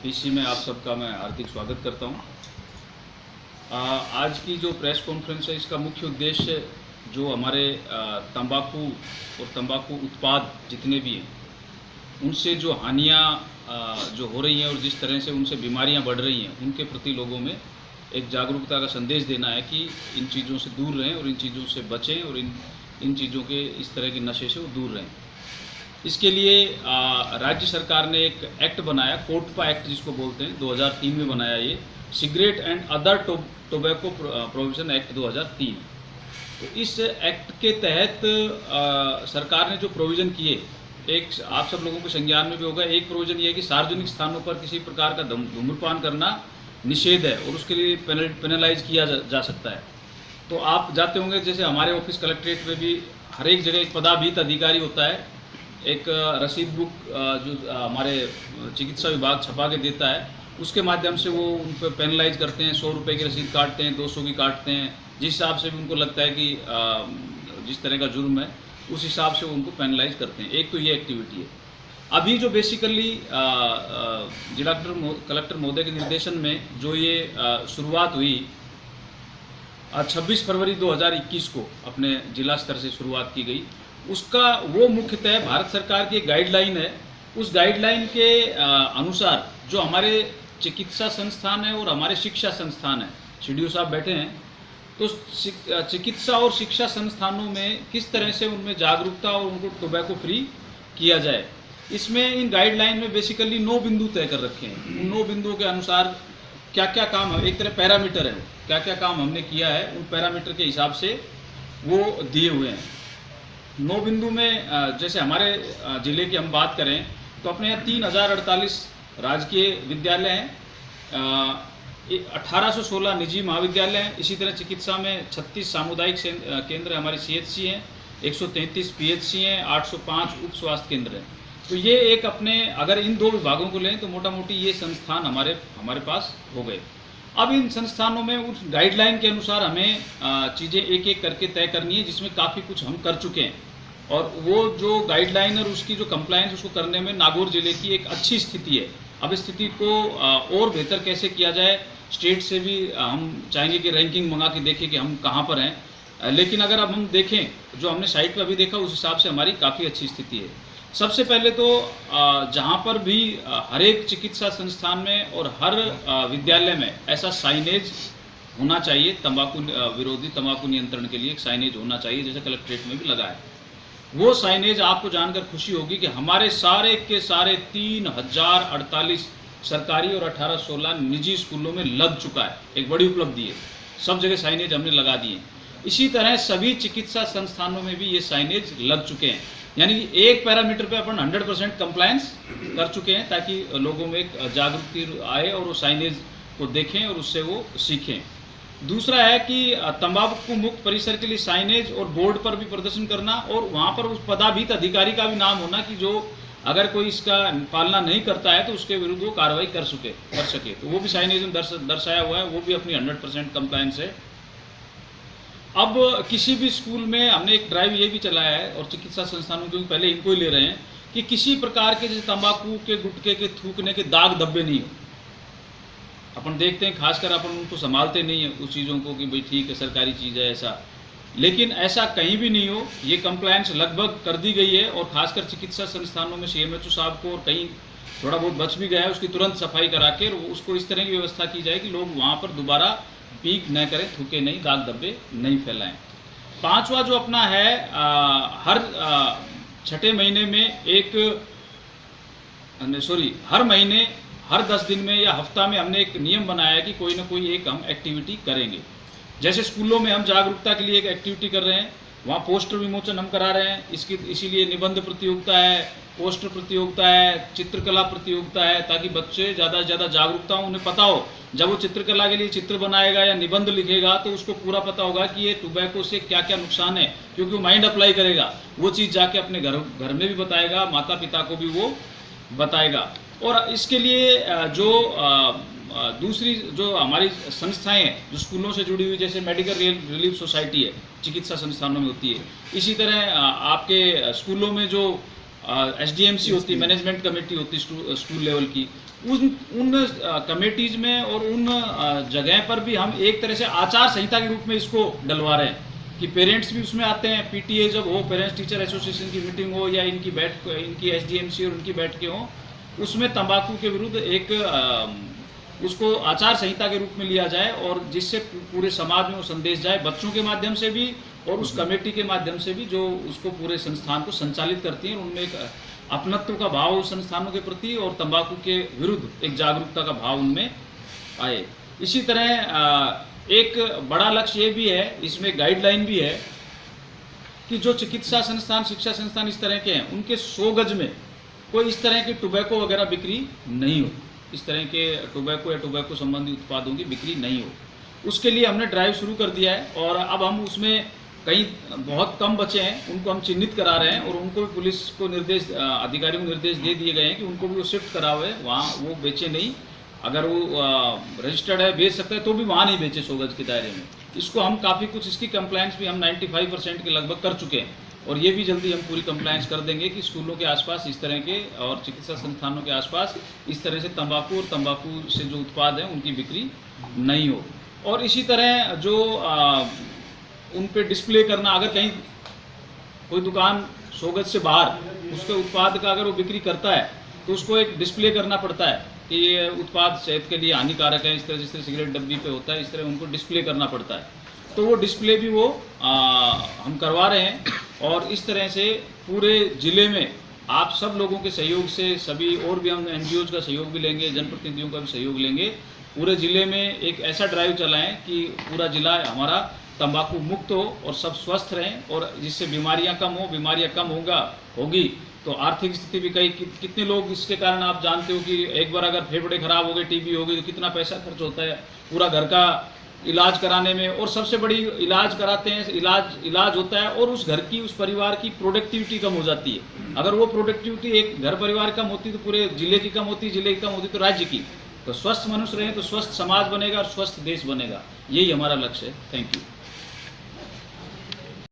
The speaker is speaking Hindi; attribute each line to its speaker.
Speaker 1: पीसी में आप सबका मैं हार्दिक स्वागत करता हूं। आज की जो प्रेस कॉन्फ्रेंस है, इसका मुख्य उद्देश्य जो हमारे तंबाकू और तंबाकू उत्पाद जितने भी हैं, उनसे जो हानियां जो हो रही हैं और जिस तरह से उनसे बीमारियां बढ़ रही हैं, उनके प्रति लोगों में एक जागरूकता का संदेश देना है कि इन चीज़ों से दूर रहें और इन चीज़ों से बचें और इन चीज़ों के इस तरह के नशे से वो दूर रहें। इसके लिए राज्य सरकार ने एक एक्ट बनाया, कोटपा एक्ट जिसको बोलते हैं, 2003 में बनाया ये cigarette and other tobacco provision act 2003। तो इस एक्ट के तहत सरकार ने जो प्रोविज़न किए, एक आप सब लोगों के संज्ञान में भी होगा। एक प्रोविज़न ये है कि सार्वजनिक स्थानों पर किसी प्रकार का धूम्रपान करना निषेध है और उसके लिए पेनलाइज किया जा सकता है। तो आप जाते होंगे, जैसे हमारे ऑफिस कलेक्ट्रेट में भी हर एक जगह एक पदाभित अधिकारी होता है, एक रसीद बुक जो हमारे चिकित्सा विभाग छपा के देता है, उसके माध्यम से वो उन पर पेनलाइज करते हैं। 100 रुपये की रसीद काटते हैं, 200 की काटते हैं, जिस हिसाब से भी उनको लगता है कि जिस तरह का जुर्म है उस हिसाब से वो उनको पेनलाइज करते हैं। एक तो ये एक्टिविटी है। अभी जो बेसिकली जिला कलेक्टर महोदय के निर्देशन में जो ये शुरुआत हुई 26 फरवरी 2021 को अपने जिला स्तर से शुरुआत की गई, उसका वो मुख्यतः भारत सरकार की एक गाइडलाइन है। उस गाइडलाइन के अनुसार जो हमारे चिकित्सा संस्थान है और हमारे शिक्षा संस्थान है, सीडीओ साहब बैठे हैं, तो चिकित्सा और शिक्षा संस्थानों में किस तरह से उनमें जागरूकता और उनको टोबैको फ्री किया जाए, इसमें इन गाइडलाइन में बेसिकली 9 बिंदु तय कर रखे हैं। उन 9 बिंदुओं के अनुसार क्या क्या काम है, एक तरह पैरामीटर है, क्या क्या काम हमने किया है, उन पैरामीटर के हिसाब से वो दिए हुए हैं। 9 बिंदु में जैसे हमारे ज़िले की हम बात करें तो अपने यहाँ 3048 राजकीय विद्यालय हैं, 1816 निजी महाविद्यालय हैं। इसी तरह चिकित्सा में 36 सामुदायिक केंद्र हमारे CHC हैं, 133 PHC हैं, 805 उप स्वास्थ्य केंद्र हैं। तो ये एक अपने अगर इन 2 विभागों को लें तो मोटा मोटी ये संस्थान हमारे पास हो गए। अब इन संस्थानों में उस गाइडलाइन के अनुसार हमें चीज़ें एक एक करके तय करनी है, जिसमें काफ़ी कुछ हम कर चुके हैं। और वो जो गाइडलाइन और उसकी जो कंप्लायंस उसको करने में नागौर जिले की एक अच्छी स्थिति है। अब इस स्थिति को और बेहतर कैसे किया जाए, स्टेट से भी हम चाहेंगे कि रैंकिंग मंगा के देखें कि हम कहाँ पर हैं। लेकिन अगर अब हम देखें जो हमने साइट पर अभी देखा, उस हिसाब से हमारी काफ़ी अच्छी स्थिति है। सबसे पहले तो जहाँ पर भी हर एक चिकित्सा संस्थान में और हर विद्यालय में ऐसा साइनेज होना चाहिए, तंबाकू विरोधी तंबाकू नियंत्रण के लिए एक साइनेज होना चाहिए, जैसे कलेक्ट्रेट में भी लगा है। वो साइनेज आपको जानकर खुशी होगी कि हमारे सारे के सारे 3048 सरकारी और 1816 निजी स्कूलों में लग चुका है। एक बड़ी उपलब्धि है, सब जगह साइनेज हमने लगा दिए। इसी तरह सभी चिकित्सा संस्थानों में भी ये साइनेज लग चुके हैं, यानी कि एक पैरामीटर पे अपन 100% कंप्लायंस कर चुके हैं, ताकि लोगों में एक जागरूकता आए और वो साइनेज को देखें और उससे वो सीखें। दूसरा है कि तंबाकू मुक्त परिसर के लिए साइनेज और बोर्ड पर भी प्रदर्शन करना, और वहाँ पर उस पदाभित अधिकारी का भी नाम होना कि जो अगर कोई इसका पालना नहीं करता है तो उसके विरुद्ध वो कार्रवाई कर सके। तो वो भी साइनेज में दर्शाया हुआ है, वो भी अपनी 100% कंप्लायंस है। अब किसी भी स्कूल में हमने एक ड्राइव ये भी चलाया है, और चिकित्सा संस्थानों के पहले इनको ही ले रहे हैं, कि किसी प्रकार के जैसे तंबाकू के गुटखे के थूकने के दाग धब्बे नहीं हो। अपन देखते हैं, खासकर अपन उनको संभालते नहीं है उस चीज़ों को कि भाई ठीक है सरकारी चीज़ है ऐसा, लेकिन ऐसा कहीं भी नहीं हो। ये कंप्लायंस लगभग कर दी गई है, और खासकर चिकित्सा संस्थानों में CMHO साहब को, और कहीं थोड़ा बहुत बच भी गया है, उसकी तुरंत सफाई करा के उसको इस तरह की व्यवस्था की जाए कि लोग वहाँ पर दोबारा पीक न करें, थूके नहीं, दाग धब्बे नहीं फैलाएं। 5वां जो अपना है, हर 6ठे महीने में हर महीने हर 10 दिन में या हफ्ता में हमने एक नियम बनाया है कि कोई ना कोई एक हम एक्टिविटी करेंगे। जैसे स्कूलों में हम जागरूकता के लिए एक एक्टिविटी कर रहे हैं, वहाँ पोस्टर विमोचन हम करा रहे हैं। इसीलिए निबंध प्रतियोगिता है, पोस्टर प्रतियोगिता है, चित्रकला प्रतियोगिता है, ताकि बच्चे ज़्यादा से ज़्यादा जागरूकता हो, उन्हें पता हो। जब वो चित्रकला के लिए चित्र बनाएगा या निबंध लिखेगा तो उसको पूरा पता होगा कि ये टोबैको से क्या क्या नुकसान है, क्योंकि वो माइंड अप्लाई करेगा, वो चीज़ जाके अपने घर में भी बताएगा, माता पिता को भी वो बताएगा। और इसके लिए जो दूसरी जो हमारी संस्थाएं हैं जो स्कूलों से जुड़ी हुई, जैसे मेडिकल रिलीफ सोसाइटी है, चिकित्सा संस्थानों में होती है। इसी तरह आपके स्कूलों में जो SDMC होती है, मैनेजमेंट कमेटी होती है स्कूल लेवल की, उन कमेटीज में और उन जगह पर भी हम एक तरह से आचार संहिता के रूप में इसको डलवा रहे हैं कि पेरेंट्स भी उसमें आते हैं। PTA जब हो, पेरेंट्स टीचर एसोसिएशन की मीटिंग हो या इनकी SDMC और उनकी बैठकें हो, उसमें तंबाकू के विरुद्ध एक उसको आचार संहिता के रूप में लिया जाए और जिससे पूरे समाज में वो संदेश जाए, बच्चों के माध्यम से भी और उस कमेटी के माध्यम से भी जो उसको पूरे संस्थान को संचालित करती है। उनमें एक अपनत्व का भाव उस संस्थानों के प्रति और तंबाकू के विरुद्ध एक जागरूकता का भाव उनमें आए। इसी तरह एक बड़ा लक्ष्य ये भी है, इसमें गाइडलाइन भी है कि जो चिकित्सा संस्थान, शिक्षा संस्थान इस तरह के हैं, उनके 100 गज में कोई इस तरह की टोबैको वगैरह बिक्री नहीं हो, इस तरह के टोबैको या टोबैको संबंधी उत्पादों की बिक्री नहीं हो। उसके लिए हमने ड्राइव शुरू कर दिया है और अब हम उसमें कई बहुत कम बचे हैं, उनको हम चिन्हित करा रहे हैं और उनको भी पुलिस को निर्देश, अधिकारियों को निर्देश दे दिए गए हैं कि उनको भी वो शिफ्ट करा हुए, वहाँ वो बेचे नहीं। अगर वो रजिस्टर्ड है, बेच सकता है, तो भी वहाँ नहीं बेचे 100 गज के दायरे में। इसको हम काफ़ी कुछ, इसकी कंप्लायंस भी हम 95% के लगभग कर चुके हैं और ये भी जल्दी हम पूरी कंप्लायंस कर देंगे कि स्कूलों के आसपास इस तरह के और चिकित्सा संस्थानों के आसपास इस तरह से तंबाकू और तंबाकू से जो उत्पाद हैं उनकी बिक्री नहीं हो। और इसी तरह जो उन पे डिस्प्ले करना, अगर कहीं कोई दुकान 100 गज से बाहर उसके उत्पाद का अगर वो बिक्री करता है तो उसको एक डिस्प्ले करना पड़ता है कि ये उत्पाद सेहत के लिए हानिकारक है, इस तरह जिस तरह सिगरेट डब्बी पे होता है, इस तरह उनको डिस्प्ले करना पड़ता है। तो वो डिस्प्ले भी वो हम करवा रहे हैं और इस तरह से पूरे ज़िले में आप सब लोगों के सहयोग से, सभी और भी हम NGOs का सहयोग भी लेंगे, जनप्रतिनिधियों का भी सहयोग लेंगे, पूरे ज़िले में एक ऐसा ड्राइव चलाएं कि पूरा ज़िला हमारा तंबाकू मुक्त हो और सब स्वस्थ रहें और जिससे बीमारियां कम हो, बीमारियां कम होगी तो आर्थिक स्थिति भी कितने लोग इसके कारण आप जानते हो कि एक बार अगर फेफड़े खराब हो गए, TB हो गई तो कितना पैसा खर्च होता है पूरा घर का इलाज कराने में। और सबसे बड़ी इलाज कराते हैं, इलाज होता है और उस घर की, उस परिवार की प्रोडक्टिविटी कम हो जाती है। अगर वो प्रोडक्टिविटी एक घर परिवार कम होती तो पूरे ज़िले की कम होती, ज़िले की कम होती तो राज्य की। तो स्वस्थ मनुष्य रहें तो स्वस्थ समाज बनेगा और स्वस्थ देश बनेगा। यही हमारा लक्ष्य है। Thank you.